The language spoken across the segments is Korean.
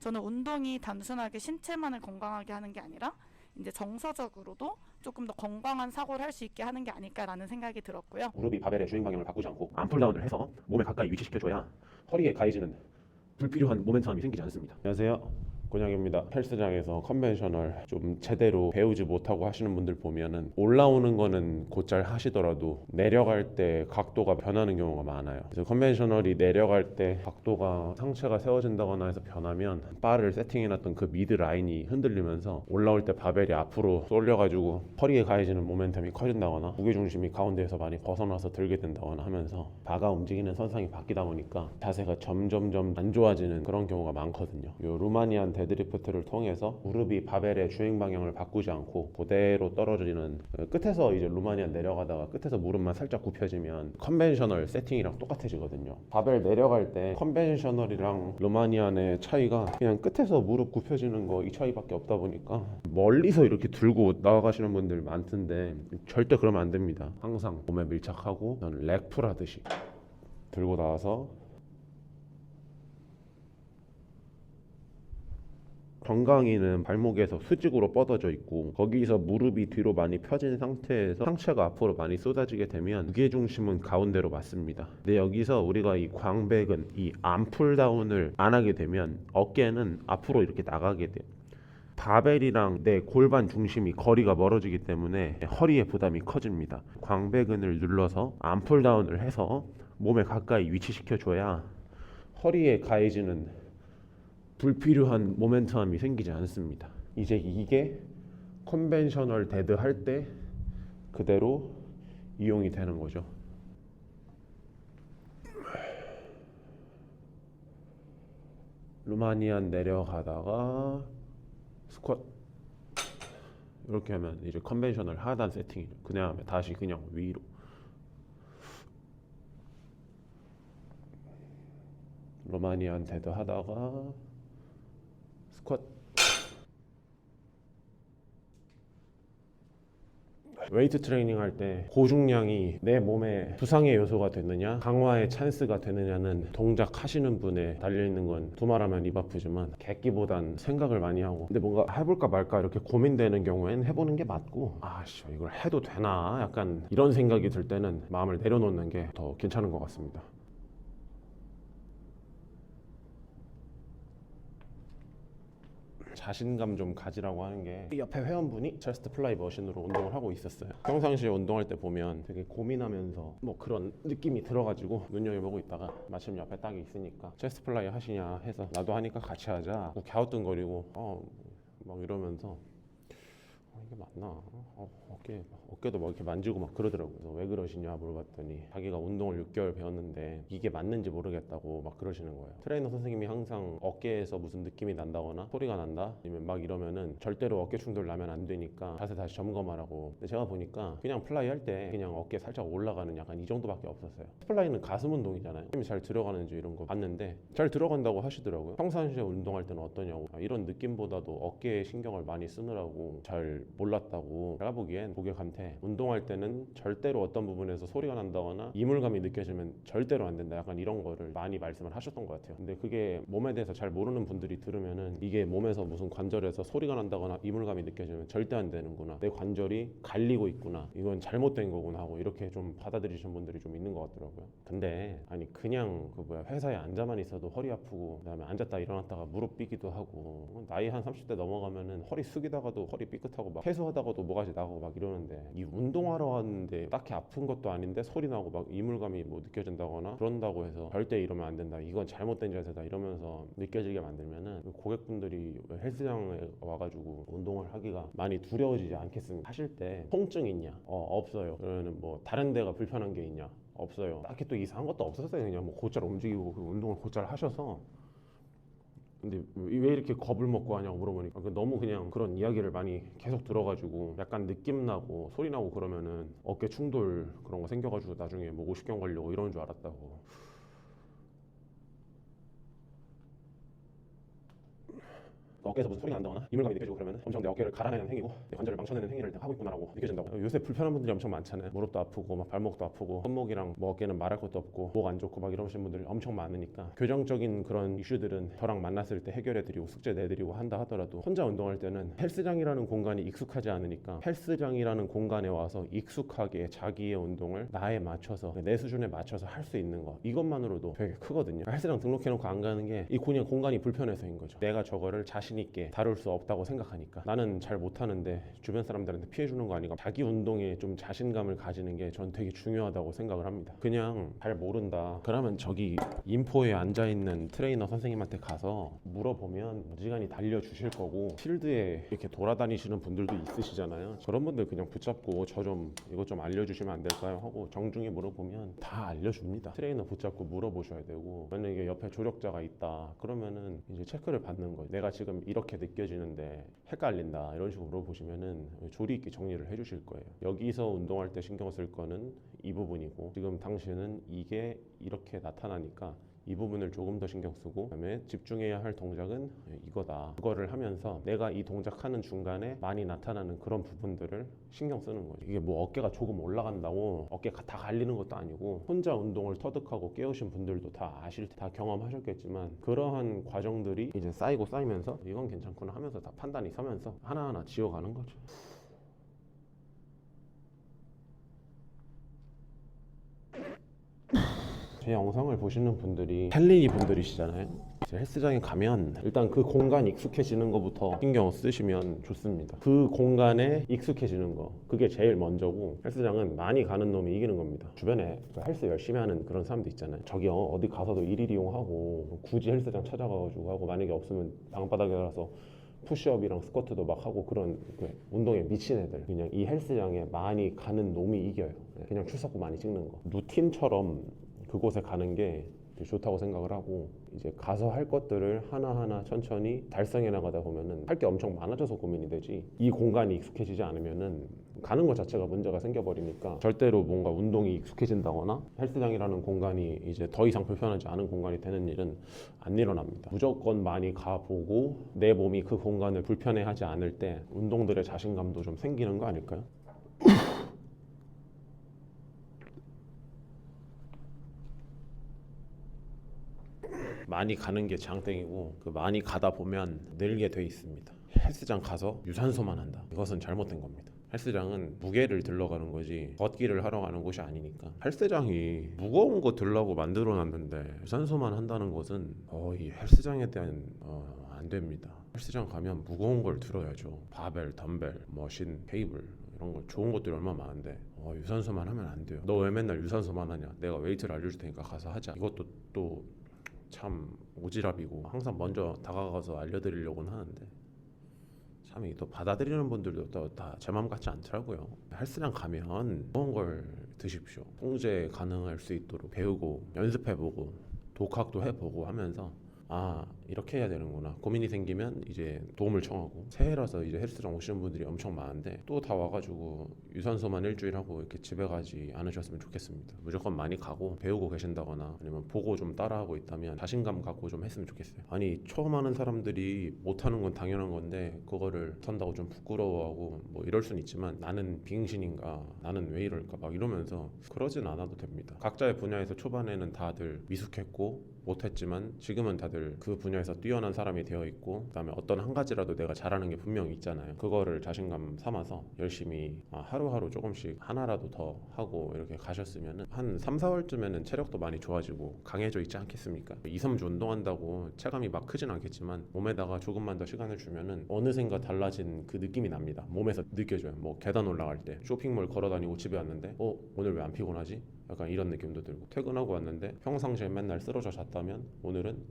저는 운동이 단순하게 신체만을 건강하게 하는 게 아니라 이제 정서적으로도 조금 더 건강한 사고를 할 수 있게 하는 게 아닐까라는 생각이 들었고요. 무릎이 바벨의 주행 방향을 바꾸지 않고 암풀다운을 해서 몸에 가까이 위치시켜줘야 허리에 가해지는 불필요한 모멘텀이 생기지 않습니다. 안녕하세요, 곤양입니다. 헬스장에서 컨벤셔널 좀 제대로 배우지 못하고 하시는 분들 보면은 올라오는 거는 곧잘 하시더라도 내려갈 때 각도가 변하는 경우가 많아요. 그래서 컨벤셔널이 내려갈 때 각도가 상체가 세워진다거나 해서 변하면 바를 세팅해놨던 그 미드 라인이 흔들리면서 올라올 때 바벨이 앞으로 쏠려가지고 허리에 가해지는 모멘텀이 커진다거나 무게중심이 가운데에서 많이 벗어나서 들게 된다거나 하면서 바가 움직이는 선상이 바뀌다 보니까 자세가 점점점 안 좋아지는 그런 경우가 많거든요. 요 루마니안 데드리프트를 통해서 무릎이 바벨의 주행 방향을 바꾸지 않고 그대로 떨어지는, 끝에서 이제 루마니안 내려가다가 끝에서 무릎만 살짝 굽혀지면 컨벤셔널 세팅이랑 똑같아지거든요. 바벨 내려갈 때 컨벤셔널이랑 루마니안의 차이가 그냥 끝에서 무릎 굽혀지는 거 이 차이밖에 없다 보니까 멀리서 이렇게 들고 나가시는 분들 많던데 절대 그러면 안 됩니다. 항상 몸에 밀착하고 저는 렉풀 하듯이 들고 나와서 정강이는 발목에서 수직으로 뻗어져 있고 거기서 무릎이 뒤로 많이 펴진 상태에서 상체가 앞으로 많이 쏟아지게 되면 무게중심은 가운데로 맞습니다. 근데 여기서 우리가 이 광배근, 이 암풀다운을 안 하게 되면 어깨는 앞으로 이렇게 나가게 돼요. 바벨이랑 내 골반 중심이 거리가 멀어지기 때문에 허리에 부담이 커집니다. 광배근을 눌러서 암풀다운을 해서 몸에 가까이 위치시켜줘야 허리에 가해지는 불필요한 모멘텀이 생기지 않습니다. 이제 이게 컨벤셔널 데드 할 때 그대로 이용이 되는 거죠. 루마니안 내려가다가 스쿼트 이렇게 하면 이제 컨벤셔널 하단 세팅이죠. 그냥 하면 다시 그냥 위로. 루마니안 데드 하다가 스쿼트. 웨이트 트레이닝 할 때 고중량이 내 몸에 부상의 요소가 되느냐 강화의 찬스가 되느냐는 동작 하시는 분에 달려있는 건 두말하면 입 아프지만 객기보단 생각을 많이 하고, 근데 뭔가 해볼까 말까 이렇게 고민되는 경우엔 해보는 게 맞고, 아씨 이걸 해도 되나 약간 이런 생각이 들 때는 마음을 내려놓는 게 더 괜찮은 것 같습니다. 자신감 좀 가지라고 하는 게, 옆에 회원분이 체스트 플라이 머신으로 운동을 하고 있었어요. 평상시에 운동할 때 보면 되게 고민하면서 뭐 그런 느낌이 들어가지고 눈여겨보고 있다가 마침 옆에 딱이 있으니까 체스트 플라이 하시냐 해서 나도 하니까 같이 하자. 뭐 갸우뚱거리고 막 이러면서 이게 맞나? 어깨도 막 이렇게 만지고 막 그러더라고요. 그래서 왜 그러시냐 물어봤더니 자기가 운동을 6개월 배웠는데 이게 맞는지 모르겠다고 막 그러시는 거예요. 트레이너 선생님이 항상 어깨에서 무슨 느낌이 난다거나 소리가 난다 아니면 막 이러면은 절대로 어깨 충돌 나면 안 되니까 자세 다시 점검하라고. 근데 제가 보니까 그냥 플라이 할 때 그냥 어깨 살짝 올라가는 약간 이 정도밖에 없었어요. 플라이는 가슴 운동이잖아요. 힘이 잘 들어가는지 이런 거 봤는데 잘 들어간다고 하시더라고요. 평상시에 운동할 때는 어떠냐고. 이런 느낌보다도 어깨에 신경을 많이 쓰느라고 잘 몰랐다고. 제가 보기엔 고객 한테 운동할 때는 절대로 어떤 부분에서 소리가 난다거나 이물감이 느껴지면 절대로 안 된다 약간 이런 거를 많이 말씀을 하셨던 것 같아요. 근데 그게 몸에 대해서 잘 모르는 분들이 들으면은 이게 몸에서 무슨 관절에서 소리가 난다거나 이물감이 느껴지면 절대 안 되는구나, 내 관절이 갈리고 있구나, 이건 잘못된 거구나 하고 이렇게 좀 받아들이시는 분들이 좀 있는 것 같더라고요. 근데 아니 그냥 회사에 앉아만 있어도 허리 아프고 그다음에 앉았다 일어났다가 무릎 삐기도 하고 나이 한 30대 넘어가면은 허리 숙이다가도 허리 삐끗하고 막 해수하다가도 뭐가지 나가고 막 이러는데, 이 운동하러 왔는데 딱히 아픈 것도 아닌데 소리 나고 막 이물감이 뭐 느껴진다거나 그런다고 해서 절대 이러면 안 된다, 이건 잘못된 자세다 이러면서 느껴지게 만들면은 고객분들이 헬스장에 와가지고 운동을 하기가 많이 두려워지지 않겠습니까? 하실 때 통증 있냐? 없어요. 그러면은 뭐 다른 데가 불편한 게 있냐? 없어요. 딱히 또 이상한 것도 없었어요. 그냥 뭐 곧잘 움직이고 그 운동을 곧잘 하셔서. 근데 왜 이렇게 겁을 먹고 하냐고 물어보니까 너무 그냥 그런 이야기를 많이 계속 들어가지고 약간 느낌 나고 소리 나고 그러면은 어깨 충돌 그런 거 생겨가지고 나중에 뭐 오십견 걸리고 이러는 줄 알았다고. 어깨에서 무슨 소리가 난다거나 이물감이 느껴지고 그러면 엄청 내 어깨를 갈아내는 행위고 내 관절을 망쳐내는 행위를 내가 하고 있구나라고 느껴진다고. 요새 불편한 분들이 엄청 많잖아요. 무릎도 아프고 막 발목도 아프고 손목이랑 뭐 어깨는 말할 것도 없고 목 안 좋고 막 이러시는 분들이 엄청 많으니까 교정적인 그런 이슈들은 저랑 만났을 때 해결해드리고 숙제 내드리고 한다 하더라도 혼자 운동할 때는 헬스장이라는 공간이 익숙하지 않으니까 헬스장이라는 공간에 와서 익숙하게 자기의 운동을 나에 맞춰서 내 수준에 맞춰서 할 수 있는 거 이것만으로도 되게 크거든요. 헬스장 등록해놓고 안 가는 게 이 그냥 공간이 불편해서인 거죠. 내가 저거를 자신 있게 다룰 수 없다고 생각하니까. 나는 잘 못하는데 주변 사람들한테 피해주는 거 아니고 자기 운동에 좀 자신감을 가지는 게 전 되게 중요하다고 생각을 합니다. 그냥 잘 모른다 그러면 저기 인포에 앉아있는 트레이너 선생님한테 가서 물어보면 무지간히 달려주실 거고, 필드에 이렇게 돌아다니시는 분들도 있으시잖아요. 그런 분들 그냥 붙잡고 저 좀 이것 좀 알려주시면 안 될까요 하고 정중히 물어보면 다 알려줍니다. 트레이너 붙잡고 물어보셔야 되고, 만약에 옆에 조력자가 있다 그러면은 이제 체크를 받는 거예요. 내가 지금 이렇게 느껴지는데 헷갈린다 이런 식으로 물어보시면은 조리 있게 정리를 해주실 거예요. 여기서 운동할 때 신경 쓸 거는 이 부분이고, 지금 당신은 이게 이렇게 나타나니까 이 부분을 조금 더 신경 쓰고, 그다음에 집중해야 할 동작은 이거다. 그거를 하면서 내가 이 동작하는 중간에 많이 나타나는 그런 부분들을 신경 쓰는 거죠. 이게 뭐 어깨가 조금 올라간다고 어깨가 다 갈리는 것도 아니고, 혼자 운동을 터득하고 깨우신 분들도 다 다 경험하셨겠지만, 그러한 과정들이 이제 쌓이고 쌓이면서 이건 괜찮구나 하면서 다 판단이 서면서 하나하나 지워가는 거죠. 제 영상을 보시는 분들이 헬린이 분들이시잖아요. 이제 헬스장에 가면 일단 그 공간 익숙해지는 것부터 신경 쓰시면 좋습니다. 그 공간에 익숙해지는 거, 그게 제일 먼저고, 헬스장은 많이 가는 놈이 이기는 겁니다. 주변에 헬스 열심히 하는 그런 사람도 있잖아요. 저기요 어디 가서도 일일 이용하고 굳이 헬스장 찾아가가지고 하고, 만약에 없으면 방바닥에 가서 푸시업이랑 스쿼트도 막 하고 그런 운동에 미친 애들, 그냥 이 헬스장에 많이 가는 놈이 이겨요. 그냥 출석부 많이 찍는 거 루틴처럼 그곳에 가는 게 되게 좋다고 생각을 하고, 이제 가서 할 것들을 하나하나 천천히 달성해 나가다 보면은 할 게 엄청 많아져서 고민이 되지, 이 공간이 익숙해지지 않으면은 가는 것 자체가 문제가 생겨버리니까, 절대로 뭔가 운동이 익숙해진다거나 헬스장이라는 공간이 이제 더 이상 불편하지 않은 공간이 되는 일은 안 일어납니다. 무조건 많이 가보고 내 몸이 그 공간을 불편해하지 않을 때 운동들의 자신감도 좀 생기는 거 아닐까요? 많이 가는 게 장땡이고, 그 많이 가다 보면 늘게 돼 있습니다. 헬스장 가서 유산소만 한다, 이것은 잘못된 겁니다. 헬스장은 무게를 들러가는 거지 걷기를 하러 가는 곳이 아니니까. 헬스장이 무거운 거 들라고 만들어 놨는데 유산소만 한다는 것은 이 헬스장에 대한 안 됩니다. 헬스장 가면 무거운 걸 들어야죠. 바벨, 덤벨, 머신, 케이블, 이런 거 좋은 것들이 얼마나 많은데 유산소만 하면 안 돼요. 너 왜 맨날 유산소만 하냐, 내가 웨이트를 알려줄 테니까 가서 하자. 이것도 또 참 오지랖이고, 항상 먼저 다가가서 알려드리려고는 하는데 참 이게 또 받아들이는 분들도 또 다 제 마음 같지 않더라고요. 헬스장 가면 좋은 걸 드십시오. 통제 가능할 수 있도록 배우고 연습해보고 독학도 해보고 하면서 이렇게 해야 되는구나 고민이 생기면 이제 도움을 청하고. 새해라서 이제 헬스장 오시는 분들이 엄청 많은데 또 다 와가지고 유산소만 일주일 하고 이렇게 집에 가지 않으셨으면 좋겠습니다. 무조건 많이 가고 배우고 계신다거나 아니면 보고 좀 따라하고 있다면 자신감 갖고 좀 했으면 좋겠어요. 아니 처음 하는 사람들이 못하는 건 당연한 건데 그거를 못한다고 좀 부끄러워하고 뭐 이럴 순 있지만, 나는 빙신인가, 나는 왜 이럴까 막 이러면서 그러진 않아도 됩니다. 각자의 분야에서 초반에는 다들 미숙했고 못했지만 지금은 다들 그 분야에서 뛰어난 사람이 되어 있고, 그다음에 어떤 한 가지라도 내가 잘하는 게 분명히 있잖아요. 그거를 자신감 삼아서 열심히 하루하루 조금씩 하나라도 더 하고 이렇게 가셨으면 한 3, 4월쯤에는 체력도 많이 좋아지고 강해져 있지 않겠습니까? 2, 3주 운동한다고 체감이 막 크진 않겠지만 몸에다가 조금만 더 시간을 주면은 어느샌가 달라진 그 느낌이 납니다. 몸에서 느껴져요. 뭐 계단 올라갈 때 쇼핑몰 걸어다니고 집에 왔는데 오늘 왜 안 피곤하지? 약간 이런 느낌도 들고, 퇴근하고 왔는데 평상시에 맨날 쓰러져 잤다면 오늘은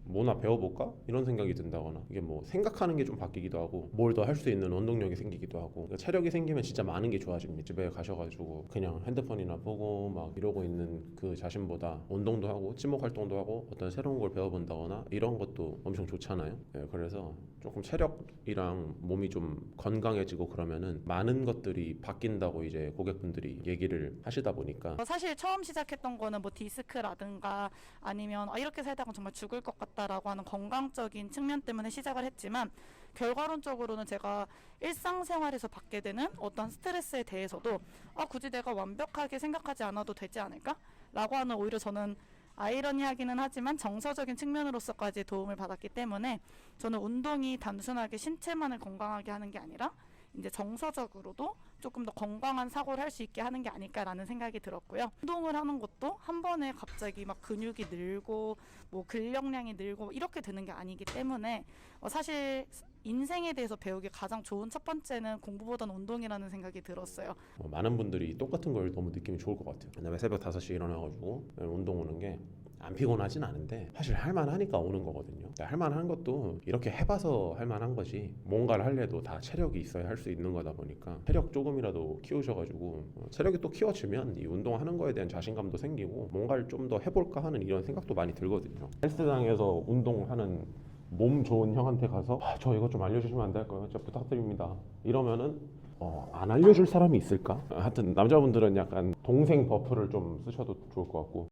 뭐나 배워볼까? 이런 생각이 든다거나, 이게 뭐 생각하는 게 좀 바뀌기도 하고 뭘 더 할 수 있는 원동력이 생기기도 하고, 그러니까 체력이 생기면 진짜 많은 게 좋아집니다. 집에 가셔가지고 그냥 핸드폰이나 보고 막 이러고 있는 그 자신보다 운동도 하고 친목 활동도 하고 어떤 새로운 걸 배워본다거나 이런 것도 엄청 좋잖아요. 그래서 조금 체력이랑 몸이 좀 건강해지고 그러면은 많은 것들이 바뀐다고 이제 고객분들이 얘기를 하시다 보니까. 사실 처음 시작했던 거는 뭐 디스크라든가 아니면 이렇게 살다가 정말 죽을 것 같다 되겠다라고 하는 건강적인 측면 때문에 시작을 했지만 결과론적으로는 제가 일상생활에서 받게 되는 어떤 스트레스에 대해서도 굳이 내가 완벽하게 생각하지 않아도 되지 않을까? 라고 하는 오히려 저는 아이러니하기는 하지만 정서적인 측면으로서까지 도움을 받았기 때문에 저는 운동이 단순하게 신체만을 건강하게 하는 게 아니라 이제 정서적으로도 조금 더 건강한 사고를 할 수 있게 하는 게 아닐까라는 생각이 들었고요. 운동을 하는 것도 한 번에 갑자기 막 근육이 늘고 뭐 근력량이 늘고 이렇게 되는 게 아니기 때문에 사실 인생에 대해서 배우기 가장 좋은 첫 번째는 공부보다는 운동이라는 생각이 들었어요. 많은 분들이 똑같은 걸 너무 느끼면 좋을 것 같아요. 그다음에 새벽 5시에 일어나가지고 운동 오는 게 안 피곤하진 않은데 사실 할만하니까 오는 거거든요. 그러니까 할만한 것도 이렇게 해봐서 할만한 거지 뭔가를 하려도 다 체력이 있어야 할 수 있는 거다 보니까 체력 조금이라도 키우셔가지고 체력이 또 키워지면 이 운동하는 거에 대한 자신감도 생기고 뭔가를 좀 더 해볼까 하는 이런 생각도 많이 들거든요. 헬스장에서 운동하는 몸 좋은 형한테 가서 저 이거 좀 알려주시면 안 될까요? 진짜 부탁드립니다. 이러면은 안 알려줄 사람이 있을까? 하여튼 남자분들은 약간 동생 버프를 좀 쓰셔도 좋을 것 같고